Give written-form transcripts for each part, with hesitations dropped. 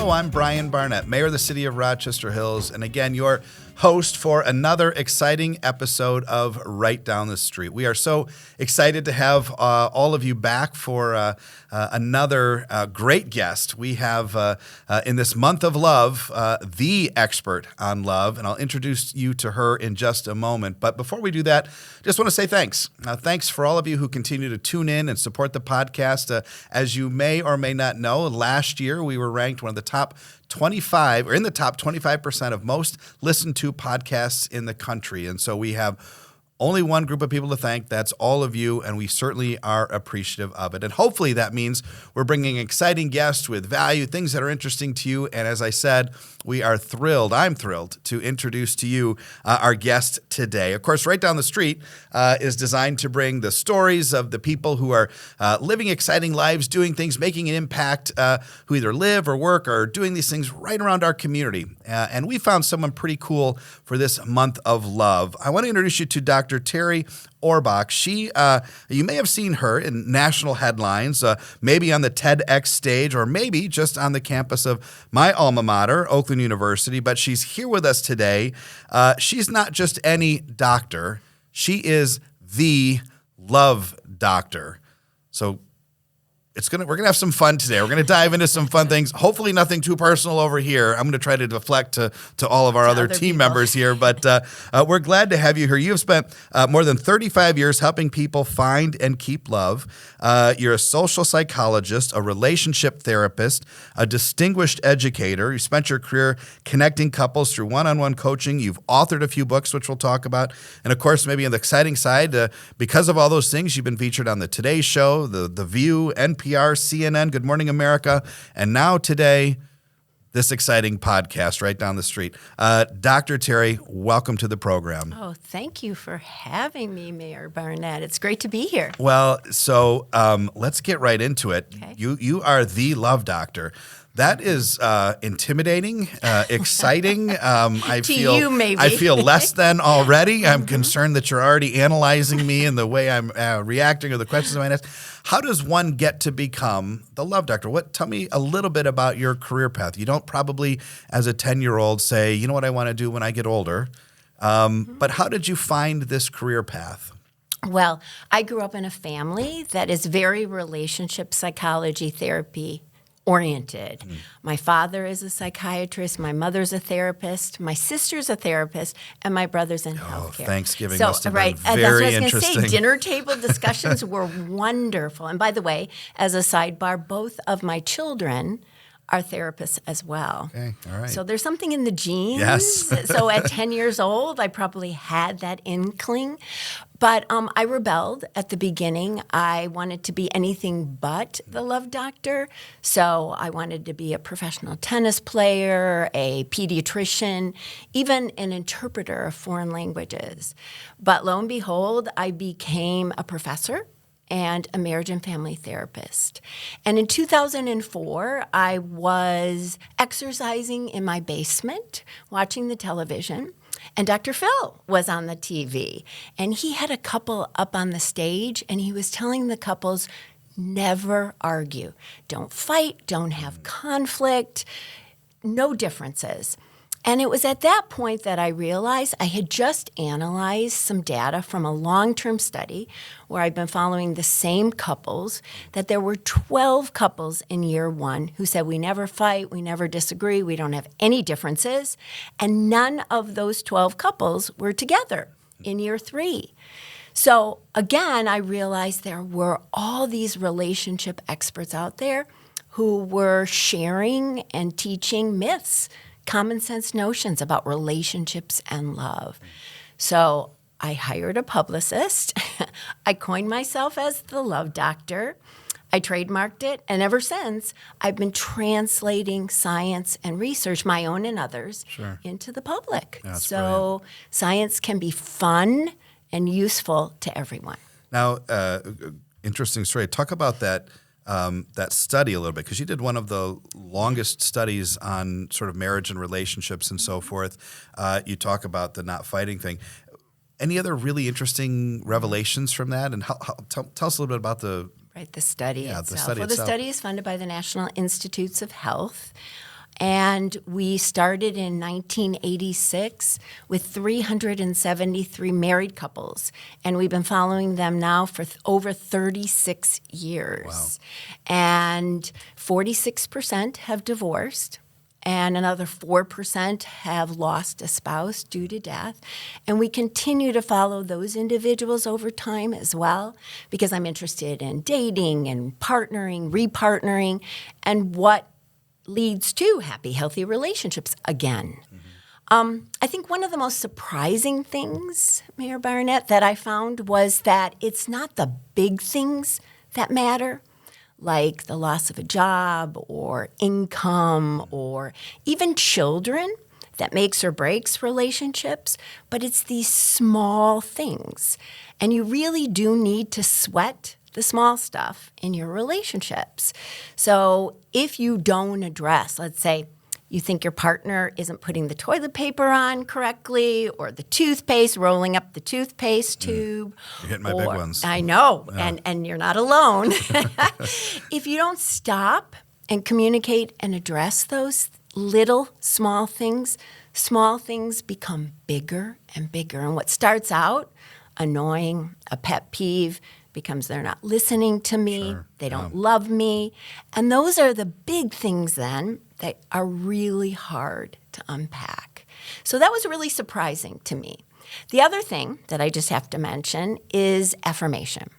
Hello, I'm Brian Barnett, Mayor of the City of Rochester Hills, and again, your host for another exciting episode of Right Down the Street. We are so excited to have all of you back for another great guest. We have, in this month of love, the expert on love, and I'll introduce you to her in just a moment. But before we do that, just want to say thanks. Thanks for all of you who continue to tune in and support the podcast. As you may or may not know, last year we were ranked one of the top 25, or in the top 25% of most listened to podcasts in the country. And so we have only one group of people to thank. That's all of you, and we certainly are appreciative of it. And hopefully that means we're bringing exciting guests with value, things that are interesting to you. And as I said, we are thrilled, I'm thrilled to introduce to you our guest today. Of course, Right Down the Street is designed to bring the stories of the people who are living exciting lives, doing things, making an impact, who either live or work or doing these things right around our community. And we found someone pretty cool for this month of love. I want to introduce you to Dr. Terri Orbuch. She, you may have seen her in national headlines, maybe on the TEDx stage, or maybe just on the campus of my alma mater, Oakland University, but she's here with us today. She's not just any doctor. She is the love doctor. So we're gonna have some fun today. We're gonna dive into some fun things. Hopefully, nothing too personal over here. I'm gonna try to deflect to all of our other team members here. But we're glad to have you here. You have spent more than 35 years helping people find and keep love. You're a social psychologist, a relationship therapist, a distinguished educator. You spent your career connecting couples through one-on-one coaching. You've authored a few books, which we'll talk about. And of course, maybe on the exciting side, because of all those things, you've been featured on the Today Show, the View, NPR, CNN, Good Morning America, and now today, this exciting podcast Right Down the Street. Dr. Terri, welcome to the program. Oh, thank you for having me, Mayor Barnett. It's great to be here. Well, so let's get right into it. Okay. You are the love doctor. That is intimidating, exciting. I feel less than already. I'm concerned that you're already analyzing me and the way I'm reacting or the questions I ask. How does one get to become the love doctor? Tell me a little bit about your career path. You don't probably, as a 10-year-old, say, you know what I want to do when I get older. But how did you find this career path? Well, I grew up in a family that is very relationship psychology therapy oriented. My father is a psychiatrist, my mother's a therapist, my sister's a therapist, and my brother's in healthcare. Thanksgiving must have been very that's what I was interesting. Going to say. Dinner table discussions were wonderful. And by the way, as a sidebar, both of my children are therapists as well. Okay, all right. So there's something in the genes. Yes. So at 10 years old, I probably had that inkling. But I rebelled at the beginning. I wanted to be anything but the love doctor. So I wanted to be a professional tennis player, a pediatrician, even an interpreter of foreign languages. But lo and behold, I became a professor and a marriage and family therapist. And in 2004, I was exercising in my basement, watching the television, and Dr. Phil was on the TV. And he had a couple up on the stage, and he was telling the couples, never argue. Don't fight, don't have conflict, no differences. And it was at that point that I realized I had just analyzed some data from a long-term study where I'd been following the same couples, that there were 12 couples in year one who said, we never fight, we never disagree, we don't have any differences. And none of those 12 couples were together in year three. So again, I realized there were all these relationship experts out there who were sharing and teaching myths, common sense notions about relationships and love. So I hired a publicist. I coined myself as the love doctor. I trademarked it. And ever since, I've been translating science and research, my own and others, into the public. That's so brilliant. Science can be fun and useful to everyone. Now, interesting story. Talk about that study a little bit, because you did one of the longest studies on sort of marriage and relationships and so forth. You talk about the not fighting thing. Any other really interesting revelations from that? And tell us a little bit about the study itself. The study The study is funded by the National Institutes of Health. And we started in 1986 with 373 married couples. And we've been following them now for over 36 years. Wow. And 46% have divorced. And another 4% have lost a spouse due to death. And we continue to follow those individuals over time as well, because I'm interested in dating and partnering, repartnering, and what leads to happy, healthy relationships again. I think one of the most surprising things, Mayor Barnett, that I found was that it's not the big things that matter, like the loss of a job or income or even children, that makes or breaks relationships, but it's these small things. And you really do need to sweat the small stuff in your relationships. So if you don't address, let's say, you think your partner isn't putting the toilet paper on correctly or the toothpaste, rolling up the toothpaste tube. You're hitting my big ones. I know, Yeah. and you're not alone. If you don't stop and communicate and address those little small things become bigger and bigger. And what starts out annoying, a pet peeve, becomes they're not listening to me, Sure. they don't love me. And those are the big things then that are really hard to unpack. So that was really surprising to me. The other thing that I just have to mention is affirmation.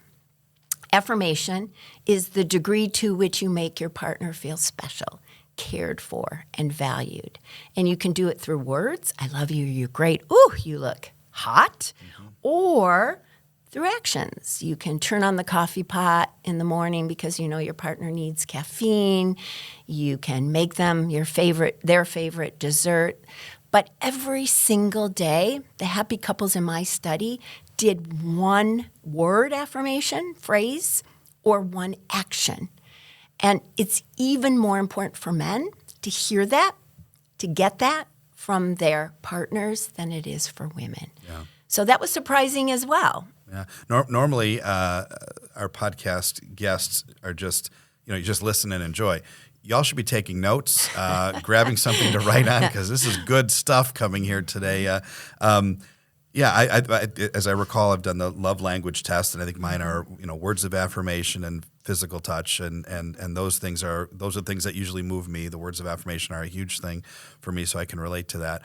Affirmation is the degree to which you make your partner feel special, cared for, and valued. And you can do it through words, I love you, you're great, ooh, you look hot, or through actions. You can turn on the coffee pot in the morning because you know your partner needs caffeine. You can make them their favorite dessert. But every single day, the happy couples in my study did one word affirmation, phrase, or one action. And it's even more important for men to hear that, to get that from their partners than it is for women. Yeah. So that was surprising as well. Yeah. Normally, our podcast guests are just, you just listen and enjoy. Y'all should be taking notes, grabbing something to write on, because this is good stuff coming here today. I as I recall, I've done the love language test, and I think mine are, words of affirmation and physical touch, and those are things that usually move me. The words of affirmation are a huge thing for me, so I can relate to that.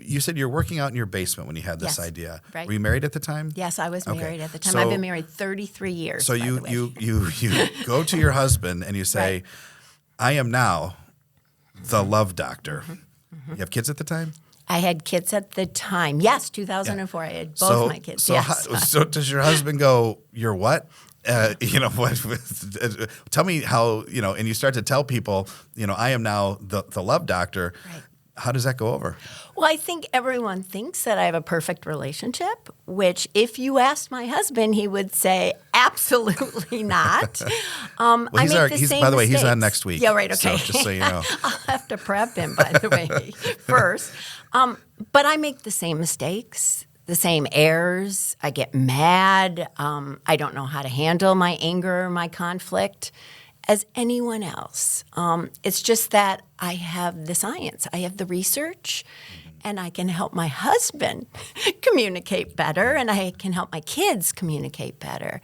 You said you're working out in your basement when you had this idea. Right. Were you married at the time? Yes, I was married at the time. So- I've been married 33 years. So by the way. you go to your husband and you say, Right. I am now the love doctor. You have kids at the time? I had kids at the time. Yes, 2004. I had both my kids. Yes. So does your husband go, you're what? Tell me how, and you start to tell people, I am now the love doctor. Right. How does that go over? Well, I think everyone thinks that I have a perfect relationship, which if you asked my husband, he would say, absolutely not. Well, I make the he's same by the way, he's mistakes. on next week. Yeah, right, okay. So just so you know. I'll have to prep him, by the way, first. But I make the same mistakes, the same errors. I get mad. I don't know how to handle my anger, my conflict as anyone else. It's just that I have the science, I have the research, and I can help my husband communicate better, and I can help my kids communicate better.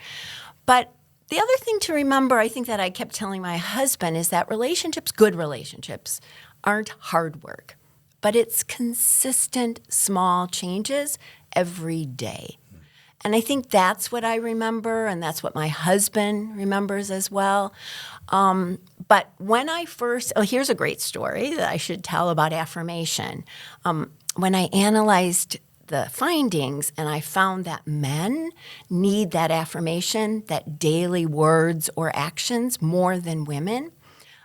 But the other thing to remember, I think that I kept telling my husband, is that good relationships, aren't hard work, but it's consistent small changes every day. And I think that's what I remember, and that's what my husband remembers as well. But when I here's a great story that I should tell about affirmation. When I analyzed the findings and I found that men need that affirmation, that daily words or actions more than women,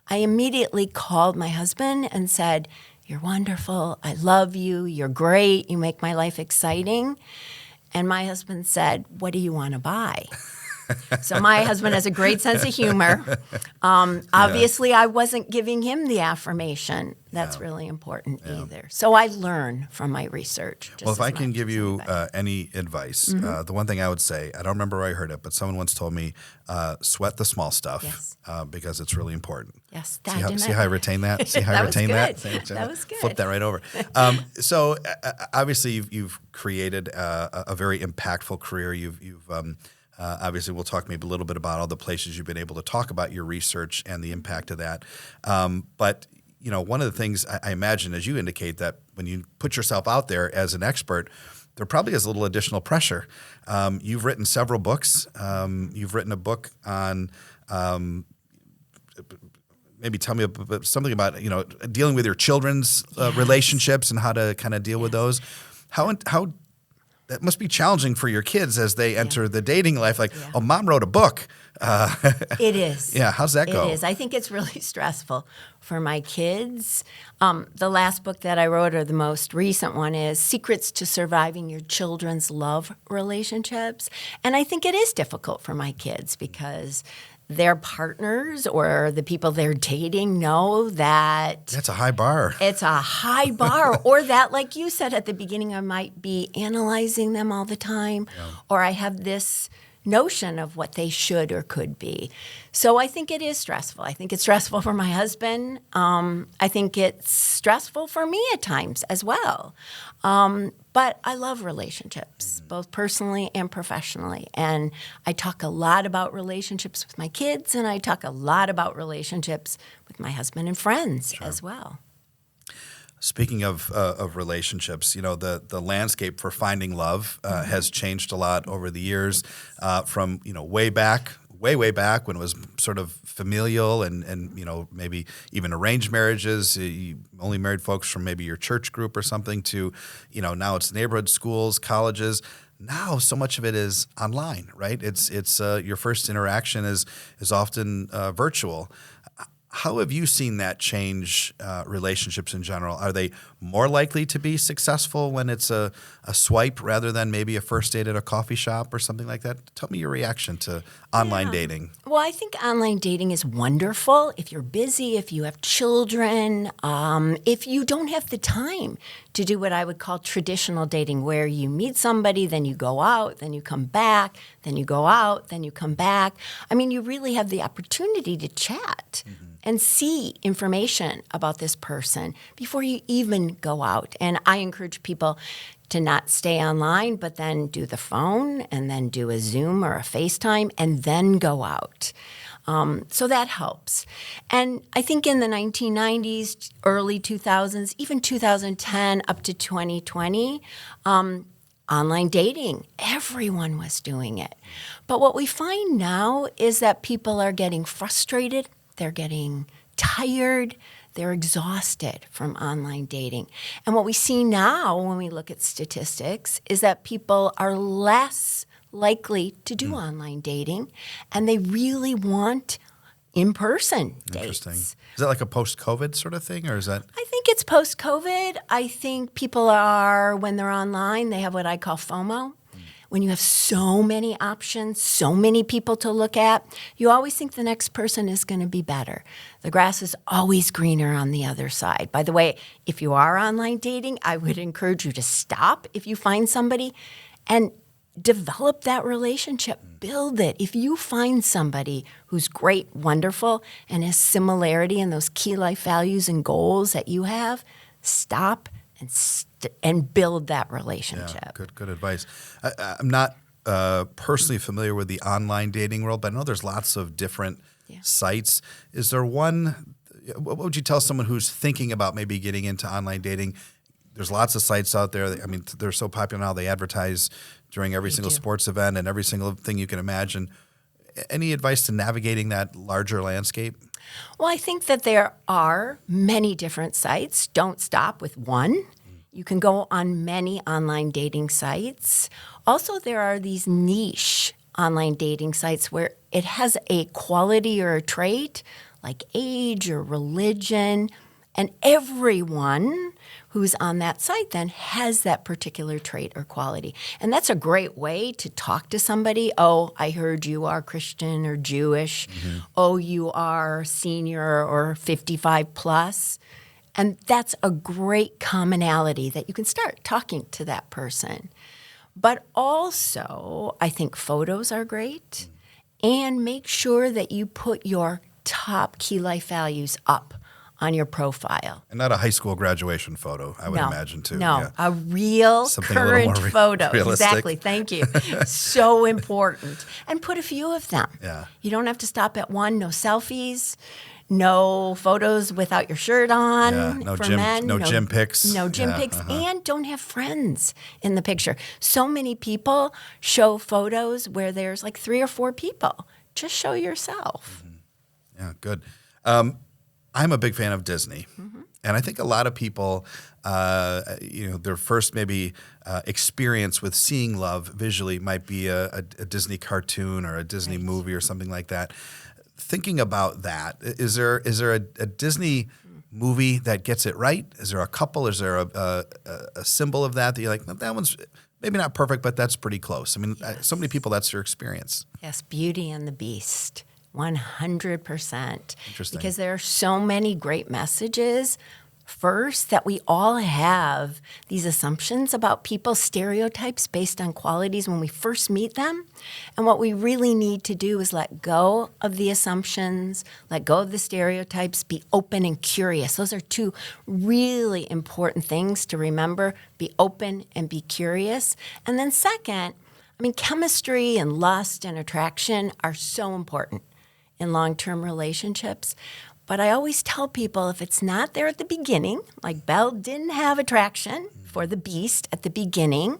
I immediately called my husband and said, "You're wonderful, I love you, you're great, you make my life exciting." And my husband said, "What do you want to buy?" So my husband has a great sense of humor. Obviously, I wasn't giving him the affirmation. That's really important either. So I learn from my research. Well, if I can give you any advice, the one thing I would say, I don't remember where I heard it, but someone once told me, sweat the small stuff because it's really important. Yes. See how I retain that? See how I retain that? That was good. Flip that right over. So obviously you've created a very impactful career. You've obviously we'll talk maybe a little bit about all the places you've been able to talk about your research and the impact of that. But you know, one of the things I imagine, as you indicate, that when you put yourself out there as an expert, there probably is a little additional pressure. You've written several books. You've written a book on maybe tell me something about, you know, dealing with your children's relationships and how to kind of deal with those. How that must be challenging for your kids as they enter the dating life. Like, oh, mom wrote a book. It is. Yeah, how's that go? It is. I think it's really stressful for my kids. The last book that I wrote, or the most recent one, is Secrets to Surviving Your Children's Love Relationships. And I think it is difficult for my kids because their partners or the people they're dating know that that's a high bar. It's a high bar. Or that, like you said at the beginning, I might be analyzing them all the time, or I have this notion of what they should or could be. So I think it is stressful. I think it's stressful for my husband. I think it's stressful for me at times as well. But I love relationships, both personally and professionally. And I talk a lot about relationships with my kids, and I talk a lot about relationships with my husband and friends as well. Speaking of relationships, you know, the landscape for finding love has changed a lot over the years from, you know, way back when it was sort of familial and you know, maybe even arranged marriages. You only married folks from maybe your church group or something to, you know, now it's neighborhood schools, colleges. Now so much of it is online, right? It's your first interaction is often virtual. How have you seen that change relationships in general? Are they more likely to be successful when it's a swipe rather than maybe a first date at a coffee shop or something like that? Tell me your reaction to online dating. Well, I think online dating is wonderful if you're busy, if you have children, if you don't have the time to do what I would call traditional dating, where you meet somebody, then you go out, then you come back, then you go out, then you come back. I mean, you really have the opportunity to chat and see information about this person before you even go out. And I encourage people to not stay online, but then do the phone and then do a Zoom or a FaceTime and then go out. So that helps. And I think in the 1990s, early 2000s, even 2010 up to 2020, online dating, everyone was doing it. But what we find now is that people are getting frustrated. They're getting tired. They're exhausted from online dating. And what we see now when we look at statistics is that people are less likely to do online dating, and they really want in-person dates. Interesting. Is that like a post-COVID sort of thing, or is that? I think it's post-COVID. I think people are, when they're online, they have what I call FOMO. When you have so many options, so many people to look at, you always think the next person is going to be better. The grass is always greener on the other side. By the way, if you are online dating, I would encourage you to stop if you find somebody and develop that relationship. Build it. If you find somebody who's great, wonderful, and has similarity in those key life values and goals that you have, stop and build that relationship. Yeah, good advice. I'm not personally familiar with the online dating world, but I know there's lots of different sites. Is there one? What would you tell someone who's thinking about maybe getting into online dating? There's lots of sites out there. I mean, they're so popular now. They advertise during every single sports event and every single thing you can imagine. Any advice to navigating that larger landscape? Well, I think that there are many different sites. Don't stop with one. You can go on many online dating sites. Also, there are these niche online dating sites where it has a quality or a trait like age or religion, And everyone who's on that site then has that particular trait or quality. And that's a great way to talk to somebody. Oh, I heard you are Christian or Jewish. Mm-hmm. Oh, you are senior or 55 plus. And that's a great commonality that you can start talking to that person. But also, I think photos are great. And make sure that you put your top key life values up on your profile. And not a high school graduation photo, I would imagine, too. No, yeah. a real Something current a little more photo. realistic. Exactly, thank you. So important. And put a few of them. Yeah. You don't have to stop at one. No selfies, no photos without your shirt on for men. No gym pics. No gym pics. And don't have friends in the picture. So many people show photos where there's like 3 or 4 people. Just show yourself. Mm-hmm. Yeah, good. I'm a big fan of Disney, and I think a lot of people, their first maybe experience with seeing love visually might be a Disney cartoon or a Disney movie or something like that. Thinking about that, is there a Disney movie that gets it right? Is there a couple? Is there a symbol of that you're like, that one's maybe not perfect, but that's pretty close? I mean, so many people, that's their experience. Yes, Beauty and the Beast. 100%. Interesting. Because there are so many great messages. First, that we all have these assumptions about people, stereotypes based on qualities when we first meet them. And what we really need to do is let go of the assumptions, let go of the stereotypes, be open and curious. Those are 2 really important things to remember. Be open and be curious. And then second, chemistry and lust and attraction are so important in long-term relationships. But I always tell people if it's not there at the beginning, like Belle didn't have attraction for the beast at the beginning,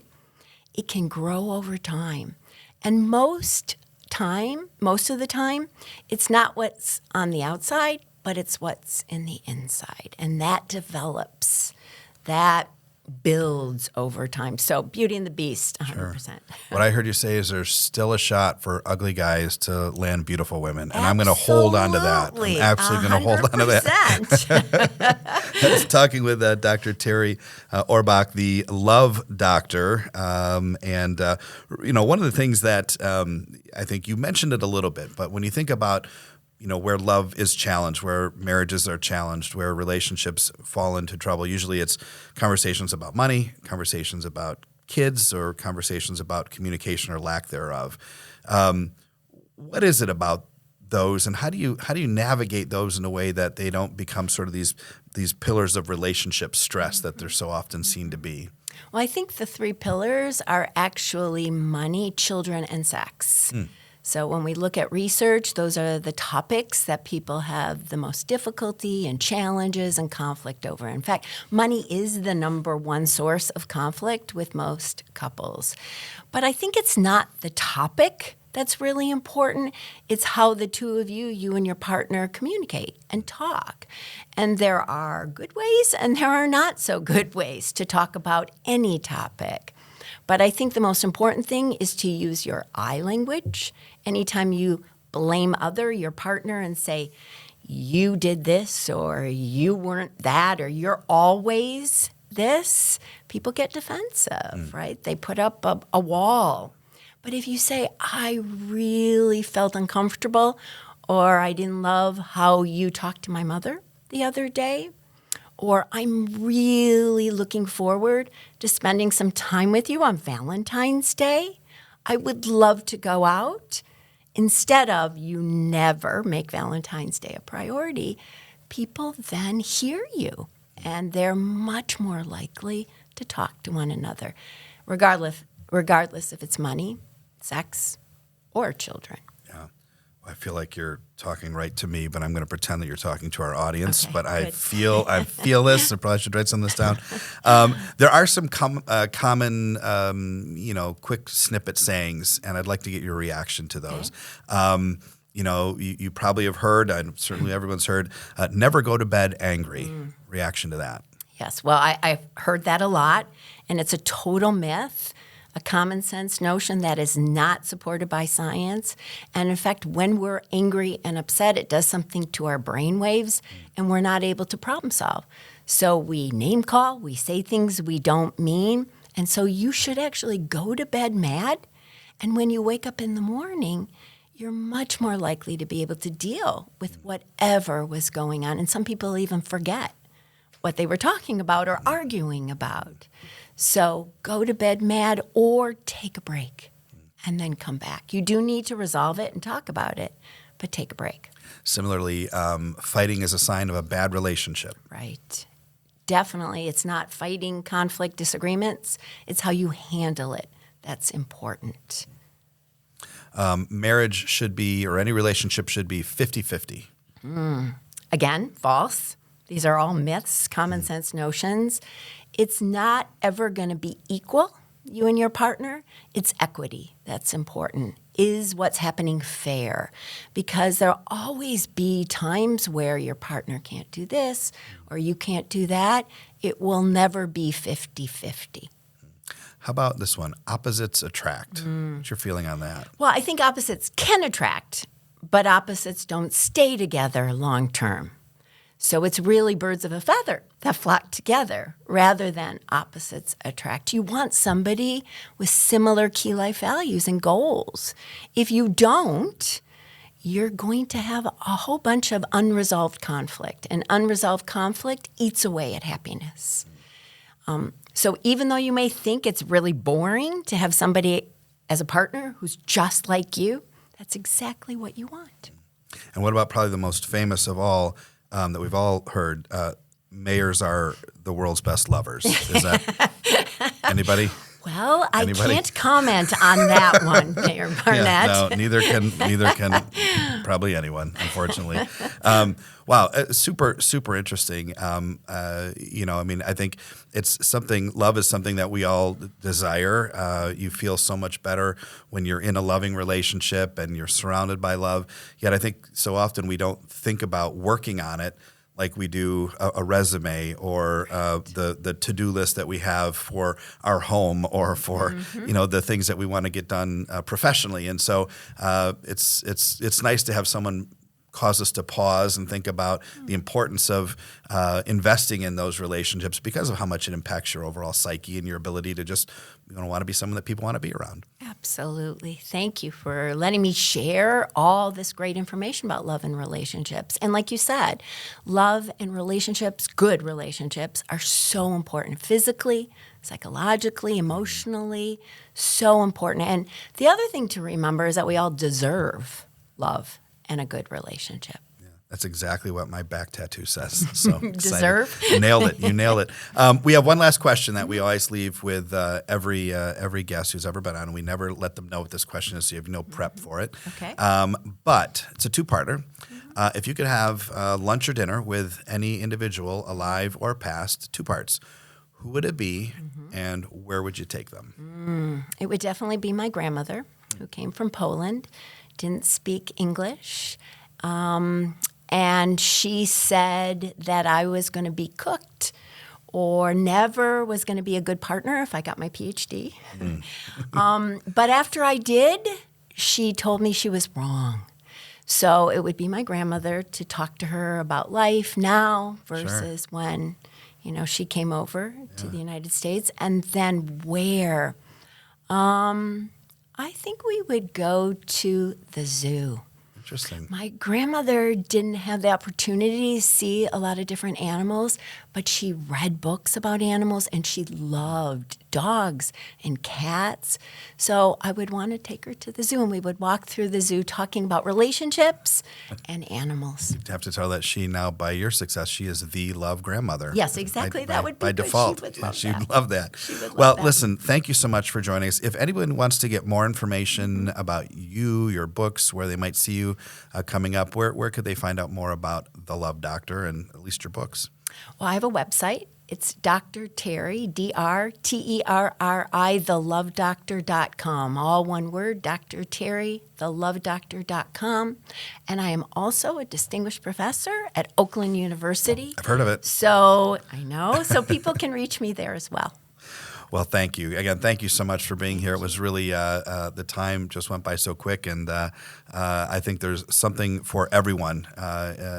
it can grow over time. And most of the time, it's not what's on the outside, but it's what's in the inside. And that develops, that builds over time. So Beauty and the Beast, 100%. Sure. What I heard you say is there's still a shot for ugly guys to land beautiful women. And I'm going to hold on to that. I'm absolutely going to hold on to that. I was talking with Dr. Terri Orbuch, the love doctor. And one of the things that I think you mentioned it a little bit, but when you think about where love is challenged, where marriages are challenged, where relationships fall into trouble. Usually it's conversations about money, conversations about kids, or conversations about communication or lack thereof. What is it about those, and how do you navigate those in a way that they don't become sort of these pillars of relationship stress that they're so often seen to be? Well, I think the 3 pillars are actually money, children, and sex. So when we look at research, those are the topics that people have the most difficulty and challenges and conflict over. In fact, money is the number 1 source of conflict with most couples. But I think it's not the topic that's really important. It's how the 2 of you and your partner communicate and talk. And there are good ways and there are not so good ways to talk about any topic. But I think the most important thing is to use your I language. Anytime you blame your partner, and say, you did this, or you weren't that, or you're always this, people get defensive, right? They put up a wall. But if you say, I really felt uncomfortable, or I didn't love how you talked to my mother the other day, or I'm really looking forward to spending some time with you on Valentine's Day. I would love to go out. Instead of you never make Valentine's Day a priority, people then hear you, and they're much more likely to talk to one another, regardless if it's money, sex, or children. Yeah. I feel like you're talking right to me, but I'm going to pretend that you're talking to our audience. Okay, but good. I feel this. I probably should write some of this down. There are some common, quick snippet sayings, and I'd like to get your reaction to those. Okay. You probably have heard, and certainly everyone's heard, never go to bed angry. Reaction to that? Yes. Well, I've heard that a lot, and it's a total myth. a common sense notion that is not supported by science. And in fact, when we're angry and upset, it does something to our brain waves, and we're not able to problem solve. So we name call, we say things we don't mean, and so you should actually go to bed mad, and when you wake up in the morning, you're much more likely to be able to deal with whatever was going on. And some people even forget what they were talking about or arguing about. So go to bed mad or take a break and then come back. You do need to resolve it and talk about it, but take a break. Similarly, fighting is a sign of a bad relationship. Right. Definitely. It's not fighting, conflict, disagreements. It's how you handle it that's important. Marriage should be, or any relationship should be 50-50. Again, false. These are all myths, common sense notions. It's not ever going to be equal, you and your partner. It's equity that's important. Is what's happening fair? Because there'll always be times where your partner can't do this or you can't do that. It will never be 50-50. How about this one? Opposites attract. What's your feeling on that? Well, I think opposites can attract, but opposites don't stay together long term. So it's really birds of a feather that flock together rather than opposites attract. You want somebody with similar key life values and goals. If you don't, you're going to have a whole bunch of unresolved conflict, and unresolved conflict eats away at happiness. So even though you may think it's really boring to have somebody as a partner who's just like you, that's exactly what you want. And what about probably the most famous of all, that we've all heard, mayors are the world's best lovers. Is that anybody? Well, I can't comment on that one, Mayor Barnett. Yeah, no, neither can probably anyone, unfortunately. Wow, super interesting. I think it's something. Love is something that we all desire. You feel so much better when you're in a loving relationship and you're surrounded by love. Yet I think so often we don't think about working on it like we do a resume or the to-do list that we have for our home or for the things that we want to get done professionally. And so it's nice to have someone cause us to pause and think about the importance of investing in those relationships because of how much it impacts your overall psyche and your ability to just want to be someone that people want to be around. Absolutely. Thank you for letting me share all this great information about love and relationships. And like you said, love and relationships, good relationships, are so important physically, psychologically, emotionally, so important. And the other thing to remember is that we all deserve love and a good relationship. Yeah, that's exactly what my back tattoo says. So deserve? You nailed it. We have one last question that we always leave with every guest who's ever been on. We never let them know what this question is, so you have no prep for it. Okay. But it's a two-parter. If you could have lunch or dinner with any individual, alive or past, two parts, who would it be and where would you take them? It would definitely be my grandmother, who came from Poland, didn't speak English, and she said that I was going to be cooked or never was going to be a good partner if I got my PhD. But after I did, she told me she was wrong. So it would be my grandmother to talk to her about life now versus when, she came over to the United States. And then where? I think we would go to the zoo. Interesting. My grandmother didn't have the opportunity to see a lot of different animals, but she read books about animals and she loved dogs and cats. So I would want to take her to the zoo and we would walk through the zoo talking about relationships and animals. You'd have to tell that she now, by your success, she is the love grandmother. Yes, exactly. That would be by good. default. She would She'd love love that. that. She would love Well, that. listen, thank you so much for joining us. If anyone wants to get more information about you, your books, where they might see you coming up, where could they find out more about The Love Doctor and at least your books? Well, I have a website. It's Dr. Terri, DrTerri, thelovedoctor.com. All one word, Dr. Terri, thelovedoctor.com. And I am also a distinguished professor at Oakland University. I've heard of it. So I know. So people can reach me there as well. Well, thank you. Again, thank you so much for being here. It was really, the time just went by so quick, and I think there's something for everyone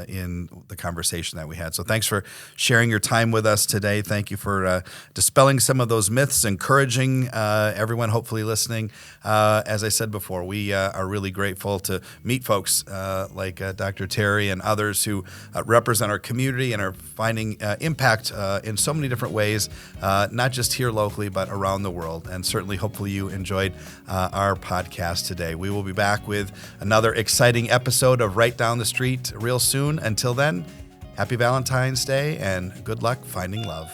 in the conversation that we had. So thanks for sharing your time with us today. Thank you for dispelling some of those myths, encouraging everyone hopefully listening. As I said before, we are really grateful to meet folks like Dr. Terri and others who represent our community and are finding impact in so many different ways, not just here locally, but around the world. And certainly, hopefully you enjoyed our podcast today. We will be back with another exciting episode of Right Down the Street real soon. Until then, happy Valentine's Day and good luck finding love.